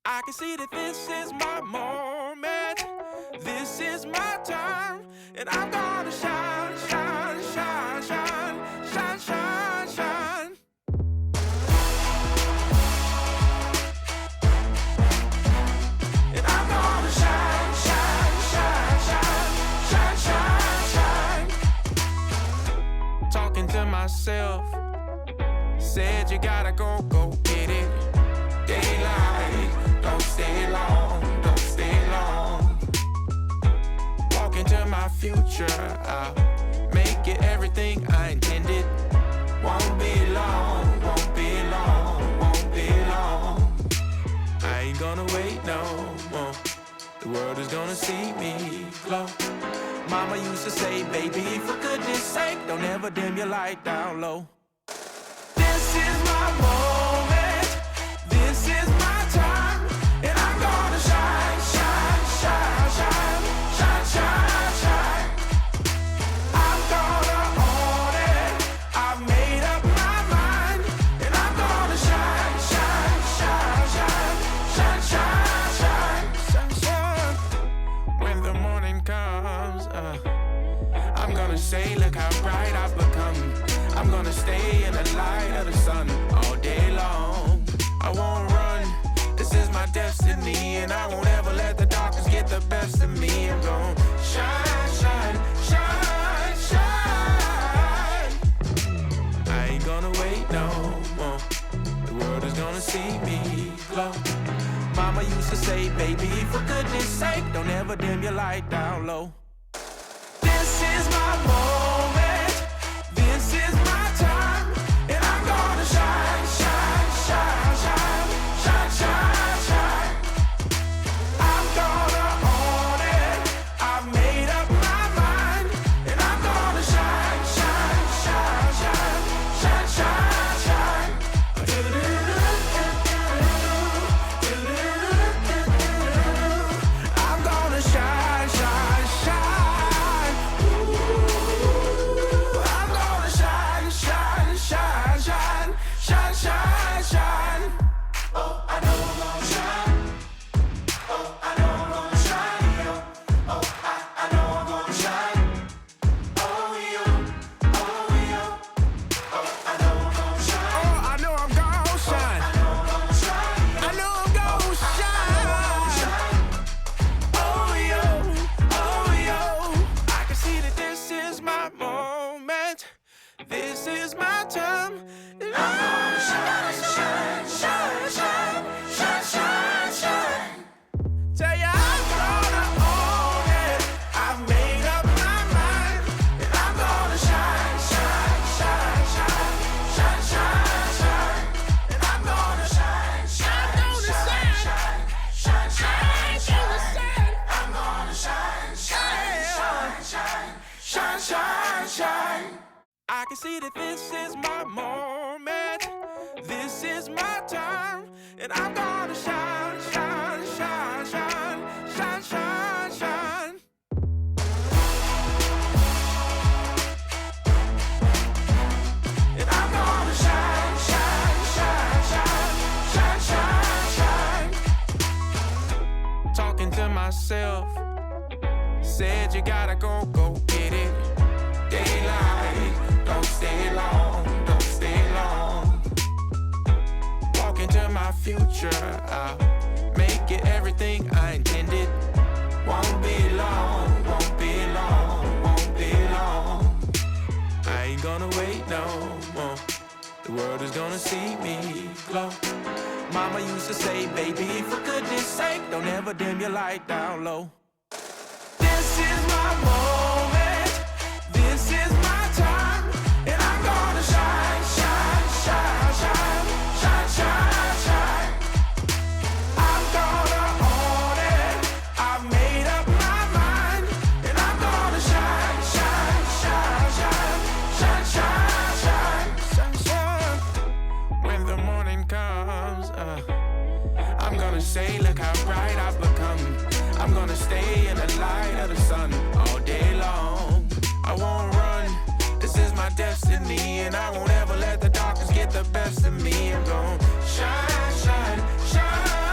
I can see that this is my moment. This is my time. And I'm gonna shine, shine, shine, shine, shine, shine, shine. And I'm gonna shine, shine, shine, shine, shine, shine, shine. Talking to myself. Said you gotta go get it. Daylight, don't stay long, don't stay long. Walk into my future, I'll make it everything I intended. Won't be long, won't be long, won't be long. I ain't gonna wait no more. The world is gonna see me glow. Mama used to say, baby, for goodness sake, don't ever dim your light down low. This is my moment. This is my time. And I'm gonna shine, shine, shine, shine, shine, shine, shine. I'm gonna own it. I've made up my mind. And I'm gonna shine, shine, shine, shine, shine, shine, shine, shine, shine. When the morning comes, I'm gonna say, look how bright I've become. I'm gonna stay in the light of the sun all day long. I won't run, this is my destiny. And I won't ever let the darkness get the best of me. I'm gonna shine, shine, shine, shine. I ain't gonna wait no more. The world is gonna see me glow. Mama used to say, baby, for goodness sake, don't ever dim your light down low. This is my moment. This is my time. And I'm gonna shine, shine, shine, shine, shine, shine, shine. I'm gonna own it. I've made up my mind. And I'm gonna shine, shine, shine, shine, shine, shine, shine. I'm gonna shine, shine, shine. I'm gonna shine, shine, shine, shine, shine, shine, shine. Oh, I know I'm gonna shine. Oh, I know I'm gonna shine, yo. Oh, I know I'm gonna shine. Oh, yo, oh, yo. Oh, I know I'm gonna shine. Oh, I know I'm gonna shine. I know I'm gonna shine. I know I'm gonna shine. Oh, yo, oh, yo. I can see that this is my moment. This is my time. And I'm gonna shine, shine, shine, shine, shine, shine, shine. Tell ya I'm gonna own it. I've made up my mind. And I'm gonna shine, shine, shine, shine, shine, shine, shine. And I'm gonna shine, shine, shine, shine, shine, shine, shine. I'm gonna shine, shine, shine, shine, shine, shine, shine. I can see that this is my moment. This is my time. And I'm gonna shine, shine, shine, shine, shine, shine, shine. And I'm gonna shine, shine, shine, shine, shine, shine, shine. Talking to myself. Said you gotta go get it. Daylight, don't stay long, don't stay long. Walk into my future, I'll make it everything I intended. Won't be long, won't be long, won't be long. I ain't gonna wait no more. The world is gonna see me glow. Mama used to say, baby, for goodness sake, don't ever dim your light down low. This is my moment. This is my time. And I'm gonna shine, shine, shine, shine, shine, shine, shine. I'm gonna own it. I've made up my mind. And I'm gonna shine, shine, shine, shine, shine, shine, shine, shine, shine. When the morning comes, I'm gonna say, look how bright I've become. I'm gonna stay in the light of the sun all day long. I won't run, this is my destiny. And I won't ever let the darkness get the best of me. I'm gonna shine, shine, shine.